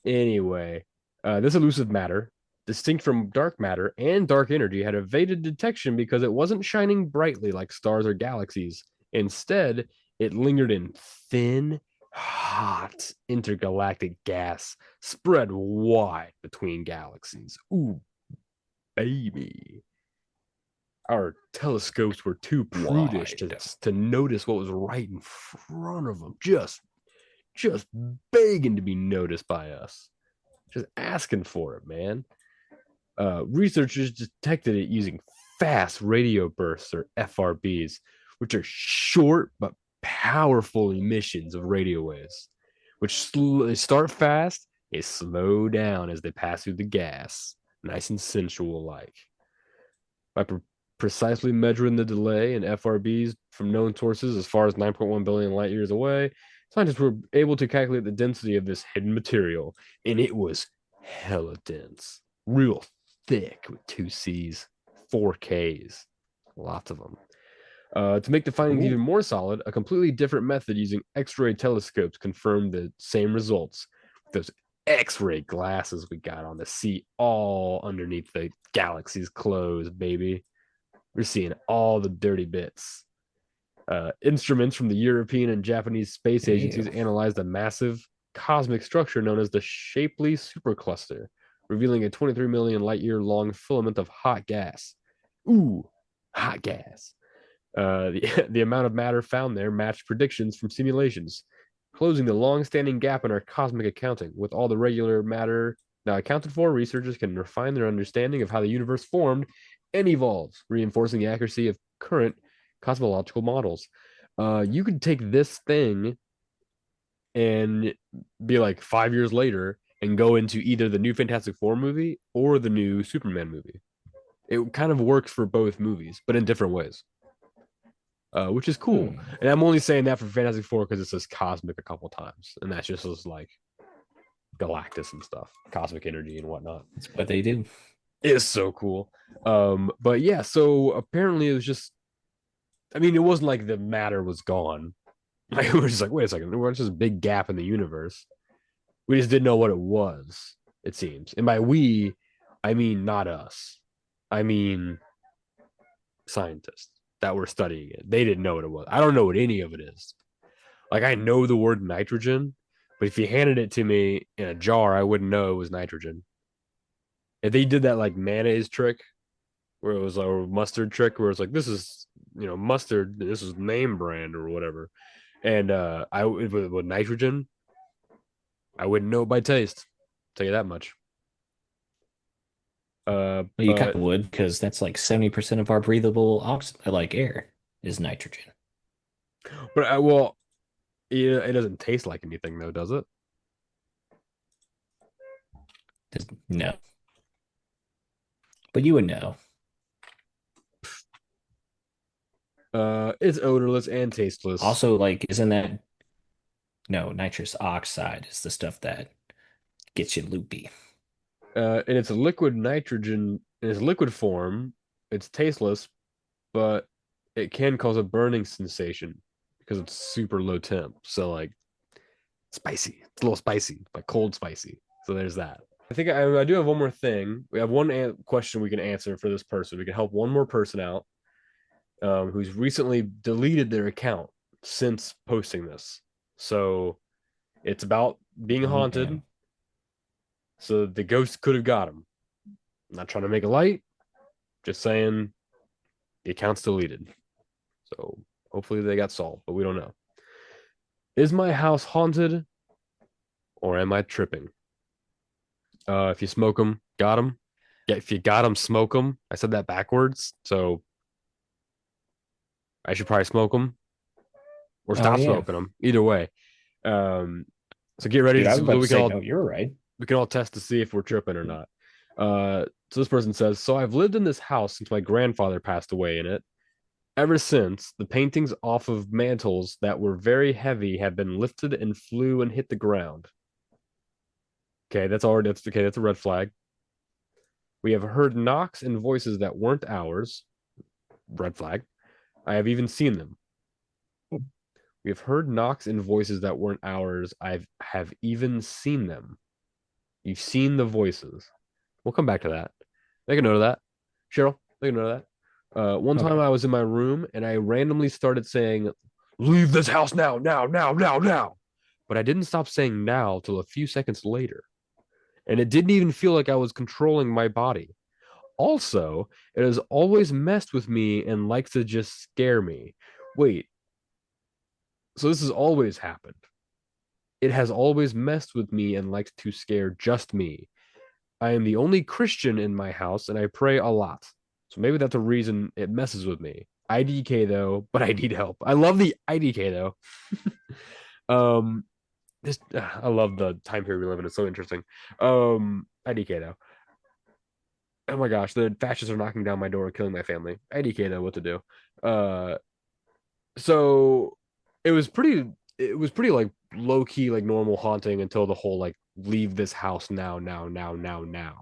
Anyway, this elusive matter, distinct from dark matter and dark energy, had evaded detection because it wasn't shining brightly like stars or galaxies. Instead, it lingered in thin, hot intergalactic gas spread wide between galaxies. Ooh, baby. Our telescopes were too prudish wide. to notice what was right in front of them, just begging to be noticed by us, just asking for it, man. Researchers detected it using fast radio bursts, or FRBs, which are short but powerful emissions of radio waves, which they start fast, they slow down as they pass through the gas, nice and sensual like. By precisely measuring the delay in FRBs from known sources as far as 9.1 billion light years away, scientists were able to calculate the density of this hidden material, and it was hella dense, real thick with two C's, four K's, lots of them. To make the findings even Ooh. more solid, a completely different method using X-ray telescopes confirmed the same results. Those X-ray glasses we got on to see all underneath the galaxy's clothes, baby. We're seeing all the dirty bits. Instruments from the European and Japanese space agencies Ew. analyzed a massive cosmic structure known as the Shapley supercluster, revealing a 23 million light year long filament of hot gas. Ooh, hot gas. The amount of matter found there matched predictions from simulations, closing the long-standing gap in our cosmic accounting. With all the regular matter now accounted for, researchers can refine their understanding of how the universe formed and evolves, reinforcing the accuracy of current cosmological models. You could take this thing and be like 5 years later and go into either the new Fantastic Four movie or the new Superman movie. It kind of works for both movies, but in different ways, which is cool. Hmm. And I'm only saying that for Fantastic Four because it says cosmic a couple times, and that's just as like Galactus and stuff, cosmic energy and whatnot. That's what they do. It is so cool. But yeah, so apparently it was just. I mean, it wasn't like the matter was gone. Like, we were just like, wait a second, there's just a big gap in the universe. We just didn't know what it was. It seems, and by we, I mean not us. I mean scientists that were studying it. They didn't know what it was. I don't know what any of it is. Like I know the word nitrogen, but if you handed it to me in a jar, I wouldn't know it was nitrogen. If they did that like mayonnaise trick, where it was like a mustard trick, where it's like this is mustard, this is name brand or whatever, and I with nitrogen, I wouldn't know it by taste. I'll tell you that much. Well, you kind But of would, because that's like 70% of our breathable like air is nitrogen. well, it doesn't taste like anything though, does it? No, but you would know. It's odorless and tasteless. Also, like, isn't that no, nitrous oxide is the stuff that gets you loopy. And it's a liquid nitrogen in its liquid form. It's tasteless, but it can cause a burning sensation because it's super low temp. So like spicy. It's a little spicy, like cold spicy. So there's that. I think I do have one more thing. We have one question we can answer for this person. We can help one more person out who's recently deleted their account since posting this. So it's about being Oh haunted. man. So the ghost could have got him. I'm not trying to make a light, just saying the account's deleted. So hopefully they got solved, but we don't know. Is my house haunted or am I tripping? If you smoke them, got them. Yeah, if you got them, smoke them. I said that backwards, so I should probably smoke them or Oh stop yeah. smoking them. Either way. Um, so get ready Dude, I was so about to we can say, all no, you're right. test to see if we're tripping or not. So this person says, so I've lived in this house since my grandfather passed away in it. Ever since, the paintings off of mantles that were very heavy have been lifted and flew and hit the ground. Okay, that's okay. That's a red flag. We have heard knocks and voices that weren't ours. Red flag. I have even seen them. We have heard knocks and voices that weren't ours. I have even seen them. You've seen the voices. We'll come back to that. Make a note of that. Cheryl, make a note of that. One time Okay. I was in my room and I randomly started saying, leave this house now, now, now, now, now. But I didn't stop saying now till a few seconds later. And it didn't even feel like I was controlling my body. Also, it has always messed with me and likes to just scare me. Wait, so this has always happened. It has always messed with me and likes to scare just me. I am the only Christian in my house and I pray a lot. So maybe that's a reason it messes with me. IDK though, but I need help. I love the IDK though. um this I love the time period we live in. It's so interesting. IDK though. Oh my gosh, the fascists are knocking down my door and killing my family. IDK though, what to do? Uh so it was pretty like low key like normal haunting until the whole like leave this house now, now, now, now, now.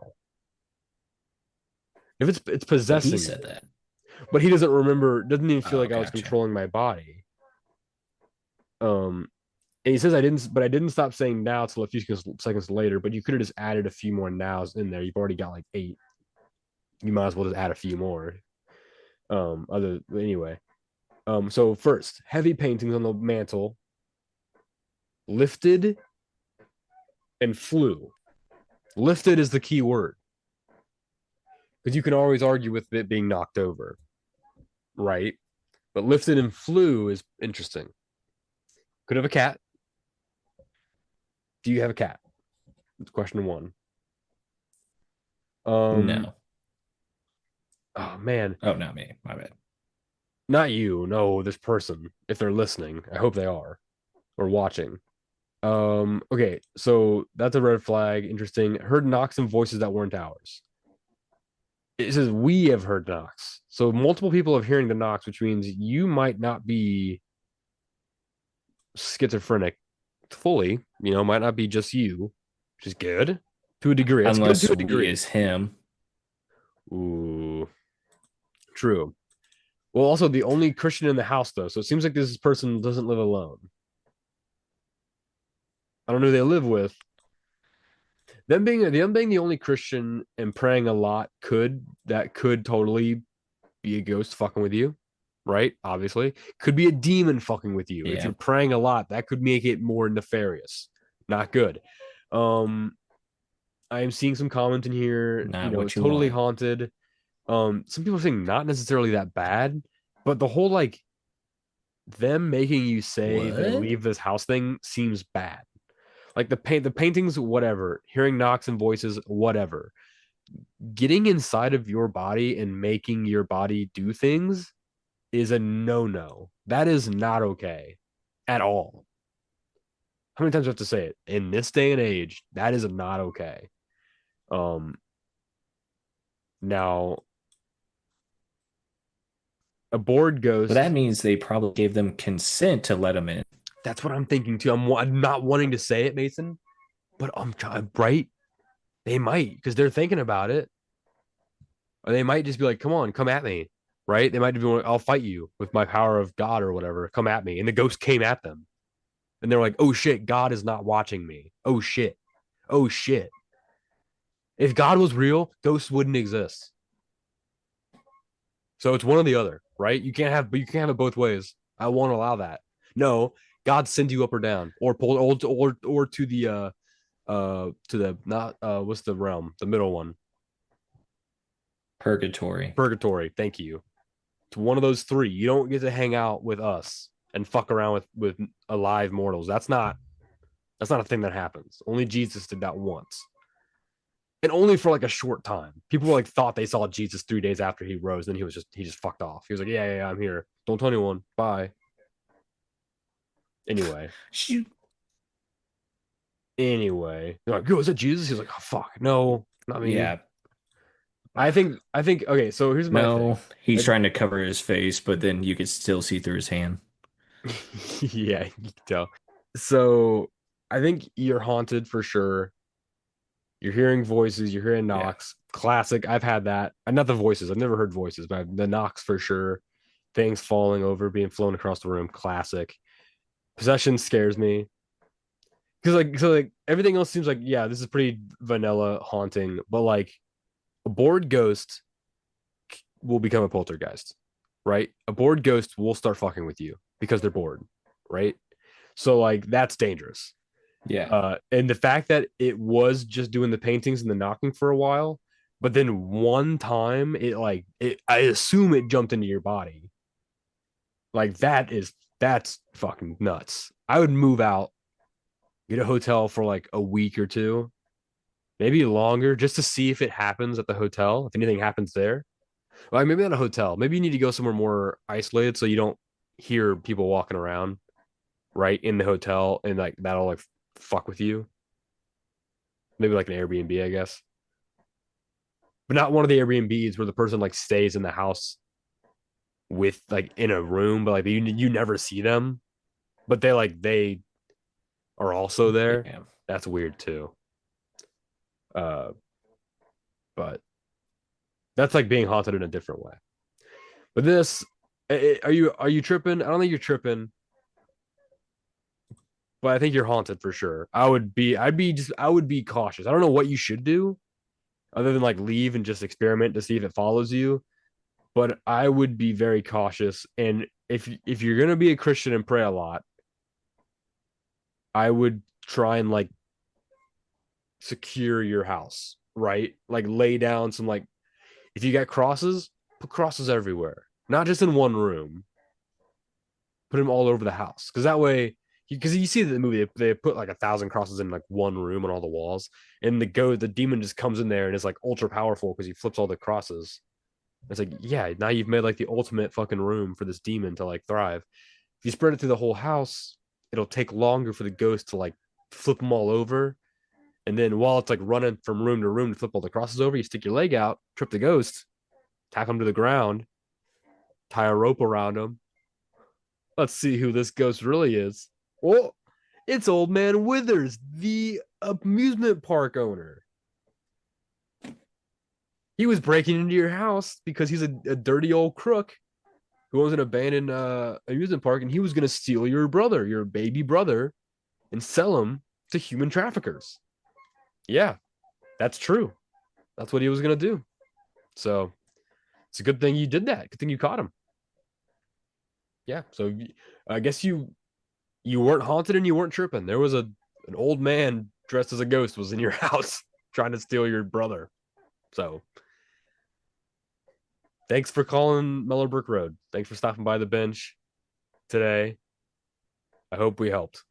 If it's But he possessing said me, that. but he doesn't remember, doesn't even feel Oh, like I was gotcha. controlling my body. Um, and he says I didn't, but I didn't stop saying now till a few seconds later. But you could have just added a few more nows in there. You've already got like eight. You might as well just add a few more. Other anyway. So first, heavy paintings on the mantle, lifted and flew. Lifted is the key word because you can always argue with it being knocked over, right? But lifted and flew is interesting. Could have a cat. Do you have a cat? That's question one. Um, No. oh man, Oh, not me. My bad. not you. No, this person. If they're listening, I hope they are or watching. Okay, so that's a red flag. Interesting. Heard knocks and voices that weren't ours. It says we have heard knocks. So multiple people have hearing the knocks, which means you might not be schizophrenic fully. You know, might not be just you, which is good to a degree. That's good Unless to a we degree. is him. Ooh, true. Well, also the only Christian in the house, though, so it seems like this person doesn't live alone. I don't know who they live with. Them being the only Christian and praying a lot could totally be a ghost fucking with you, right? Obviously, could be a demon fucking with you. If Yeah. you're praying a lot, that could make it more nefarious. Not good. Um, I am seeing some comments in here. You Not know, what you totally want. haunted. Some people are saying not necessarily that bad, but the whole like them making you say the What? leave this house thing seems bad. Like the paintings, whatever, hearing knocks and voices, whatever. Getting inside of your body and making your body do things is a no-no. That is not okay at all. How many times do I have to say it? In this day and age, that is not okay. Um now A bored But that ghost. means they probably gave them consent to let them in. That's what I'm thinking too. I'm not wanting to say it, Mason, but I'm trying, right? They might because they're thinking about it, or they might just be like, "Come on, come at me." Right? They might be like, "I'll fight you with my power of God or whatever. Come at me." And the ghost came at them, and they're like, "Oh shit, God is not watching me. Oh shit. Oh shit." If God was real, ghosts wouldn't exist. So it's one or the other, right? You can't have it both ways. I won't allow that. No, God sends you up or down, or pull, or to the not what's the realm, the middle one, Purgatory. purgatory. Thank you. To one of those three. You don't get to hang out with us and fuck around with alive mortals. That's not a thing that happens. Only Jesus did that once, and only for like a short time. People like thought they saw Jesus 3 days after he rose. Then he just fucked off. He was like, yeah, I'm here. Don't tell anyone. Bye. Anyway, Shoot. they're like, yo, is that Jesus? He's like, oh fuck, no, not me. Yeah. I think okay, so here's my thing. No, he's Like, trying to cover his face, but then you could still see through his hand. yeah, you can tell. So I think you're haunted for sure. You're hearing voices, you're hearing Yeah. knocks. Classic. I've had that. Not the voices. I've never heard voices, but the knocks for sure. Things falling over, being flown across the room. Classic. Possession scares me. Because like everything else seems like, yeah, this is pretty vanilla haunting, but like a bored ghost will become a poltergeist, right? A bored ghost will start fucking with you because they're bored, right? So like that's dangerous. Yeah. And the fact that it was just doing the paintings and the knocking for a while, but then one time I assume it jumped into your body. Like that's fucking nuts. I would move out, get a hotel for like a week or two, maybe longer, just to see if it happens at the hotel, if anything happens there. Like maybe not a hotel. Maybe you need to go somewhere more isolated so you don't hear people walking around right in the hotel and like that'll like fuck with you. Maybe like an Airbnb, I guess. But not one of the Airbnbs where the person like stays in the house with like in a room, but like you never see them, but they are also there. Yeah. That's weird too. Uh, but that's like being haunted in a different way. But this, are you tripping? I don't think you're tripping, but I think you're haunted for sure. I would be cautious. I don't know what you should do other than like leave and just experiment to see if it follows you. But I would be very cautious. And if you're gonna be a Christian and pray a lot, I would try and like secure your house, right? Like lay down some like if you got crosses, put crosses everywhere, not just in one room. Put them all over the house because that way, because you see the movie, they put like 1,000 crosses in like one room on all the walls, and the demon just comes in there and is like ultra powerful because he flips all the crosses. It's like, yeah, now you've made like the ultimate fucking room for this demon to like thrive. If you spread it through the whole house, it'll take longer for the ghost to like flip them all over. And then while it's like running from room to room to flip all the crosses over, you stick your leg out, trip the ghost, tack him to the ground, tie a rope around him. Let's see who this ghost really is. Oh, it's Old Man Withers, the amusement park owner. He was breaking into your house because he's a dirty old crook who owns an abandoned amusement park, and he was going to steal your brother, your baby brother, and sell him to human traffickers. Yeah, that's true. That's what he was going to do. So it's a good thing you did that. Good thing you caught him. Yeah. So I guess you weren't haunted and you weren't tripping. There was an old man dressed as a ghost was in your house trying to steal your brother. So thanks for calling Mellow Brick Road. Thanks for stopping by the bench today. I hope we helped.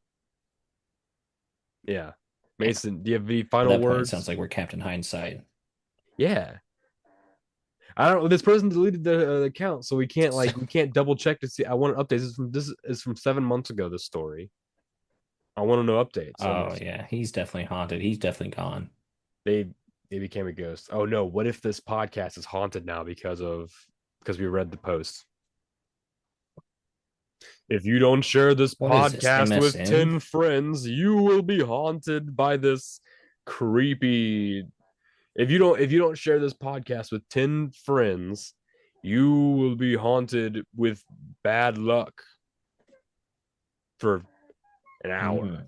Yeah. Yeah. Mason, do you have any At final that point, it sounds words? like we're Captain Hindsight. Yeah. I don't know. This person deleted the account, so we can't double check to see. I want an update. This is from 7 months ago. This story. I want to know updates on Oh this. yeah, he's definitely haunted. He's definitely gone. They they became a ghost. Oh no! What if this podcast is haunted now because we read the post? If you don't share this What is this, podcast with MSN? 10 friends, you will be haunted by this creepy. If you don't share this podcast with 10 friends, you will be haunted with bad luck for an hour. Mm.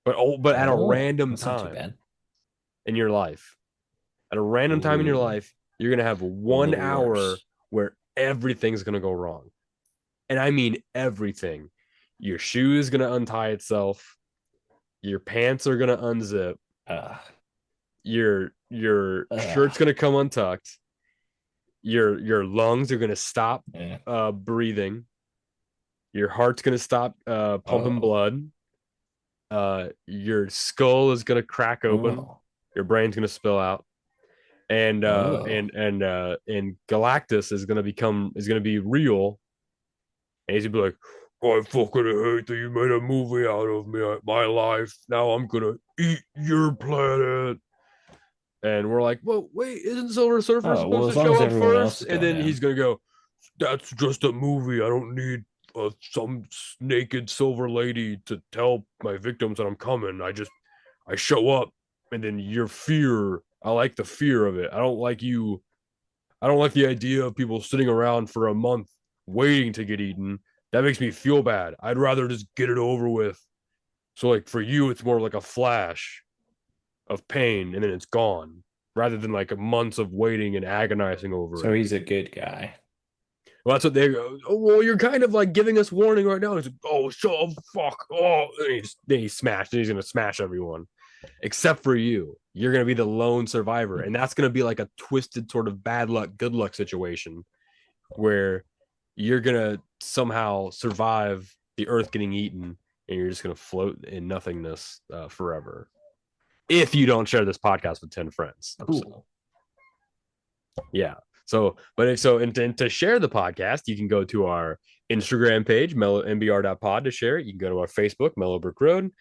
But at a Oh, random that's not too time bad. in your life. At a random time in your Ooh, life, you're going to have a 1 little hour worse. where everything's going to go wrong. And I mean everything. Your shoe is going to untie itself. Your pants are going to unzip. Uh, Your shirt's uh, going to come untucked. Your lungs are going to stop yeah. breathing. Your heart's going to stop pumping Oh, blood. Your skull is going to crack open. oh, Your brain's going to spill out. And oh, Galactus is gonna be real, and he's gonna be like, I fucking hate that you made a movie out of me, my life. Now I'm gonna eat your planet. And we're like, well, wait, isn't Silver Surfer oh. Well, supposed to as long as show up everyone else first? is And going then down. he's gonna go, that's just a movie. I don't need some naked silver lady to tell my victims that I'm coming. I show up, and then your fear. I like the fear of it. I don't like you. I don't like the idea of people sitting around for a month waiting to get eaten. That makes me feel bad. I'd rather just get it over with. So, like, for you, it's more like a flash of pain and then it's gone, rather than like months of waiting and agonizing over So it. he's a good guy. Well, that's what they go. Oh, well, you're kind of like giving us warning right now. He's like, oh, shut up, fuck. Oh, then he smashed. And he's going to smash everyone except for you. You're going to be the lone survivor. And that's going to be like a twisted sort of bad luck, good luck situation where you're gonna somehow survive the Earth getting eaten, and you're just gonna float in nothingness forever. If you don't share this podcast with 10 friends, so Cool. yeah. So, but if so, and to share the podcast, you can go to our Instagram page, mellowmbr.pod to share it. You can go to our Facebook, Mellow Brick Road,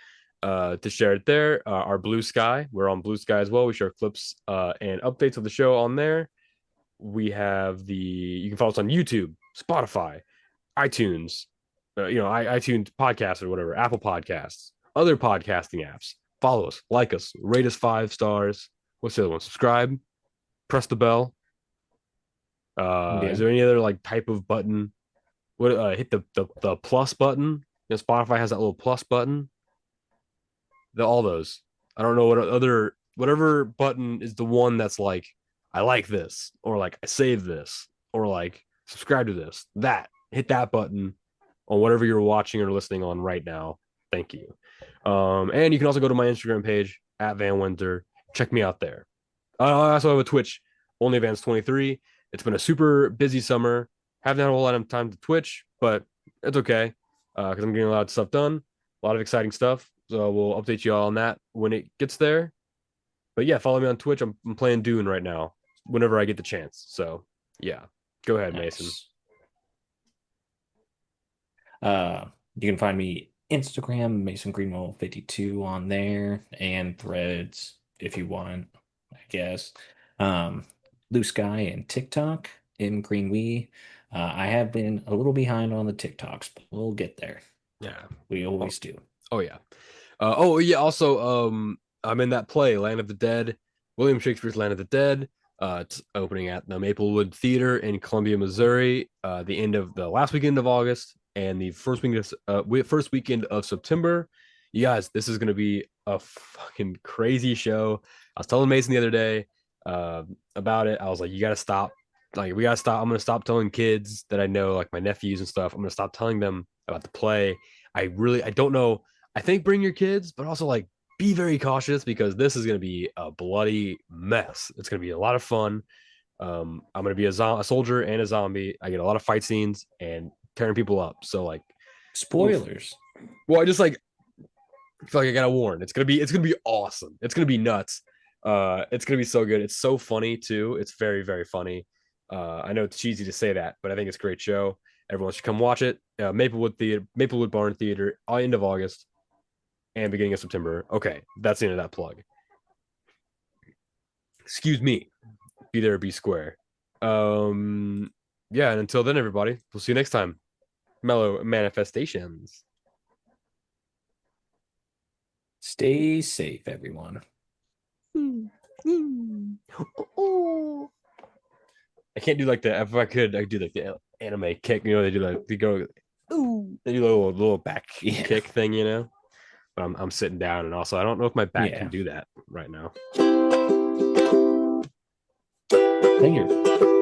to share it there. Our Blue Sky, we're on Blue Sky as well. We share clips and updates of the show on there. We have you can follow us on YouTube, Spotify, iTunes, iTunes podcasts or whatever, Apple Podcasts, other podcasting apps. Follow us, like us, rate us 5 stars. What's the other one? Subscribe, press the bell. Is Yeah. there any other like type of button? What hit the plus button? Spotify has that little plus button. All those. I don't know what other whatever button is the one that's like I like this or like I save this or like subscribe to this. That hit that button on whatever you're watching or listening on right now. Thank you. And you can also go to my Instagram page at Van Winter. Check me out there. I also have a Twitch, OnlyVans23. It's been a super busy summer. Haven't had a whole lot of time to Twitch, but it's okay because I'm getting a lot of stuff done, a lot of exciting stuff. So we'll update you all on that when it gets there. But yeah, follow me on Twitch. I'm playing Dune right now whenever I get the chance. So yeah, go ahead, Mason. Nice. You can find me Instagram, Mason Greenwell 52 on there, and Threads if you want, I guess. Um, Blue Sky and TikTok, M Green Wee. I have been a little behind on the TikToks, but we'll get there. Yeah. We Oh, always do. oh yeah. Oh yeah. Also, I'm in that play, Land of the Dead, William Shakespeare's Land of the Dead. It's opening at the Maplewood Theater in Columbia, Missouri. The end of the last weekend of August and the first weekend of September. You guys, this is gonna be a fucking crazy show. I was telling Mason the other day about it. I was like, you gotta stop. Like, we gotta stop. I'm gonna stop telling kids that I know, like my nephews and stuff. I'm gonna stop telling them about the play. I don't know. I think bring your kids, but also like be very cautious because this is going to be a bloody mess. It's going to be a lot of fun. I'm going to be a soldier and a zombie. I get a lot of fight scenes and tearing people up. So like, oof. Spoilers. Well, I just like feel like I gotta warn. It's gonna be awesome. It's gonna be nuts. It's gonna be so good. It's so funny too. It's very very funny. I know it's cheesy to say that, but I think it's a great show. Everyone should come watch it. Maplewood Barn Theater, end of August and beginning of September. Okay, that's the end of that plug. Excuse me. Be there, be square. Yeah, and until then, everybody, we'll see you next time. Mellow manifestations. Stay safe, everyone. I can't do like the if I could, I could do like the anime kick. You know, they do like they go ooh, they do a little back Yeah. kick thing. You know, but I'm sitting down, and also I don't know if my back can Yeah. do that right now. I think you're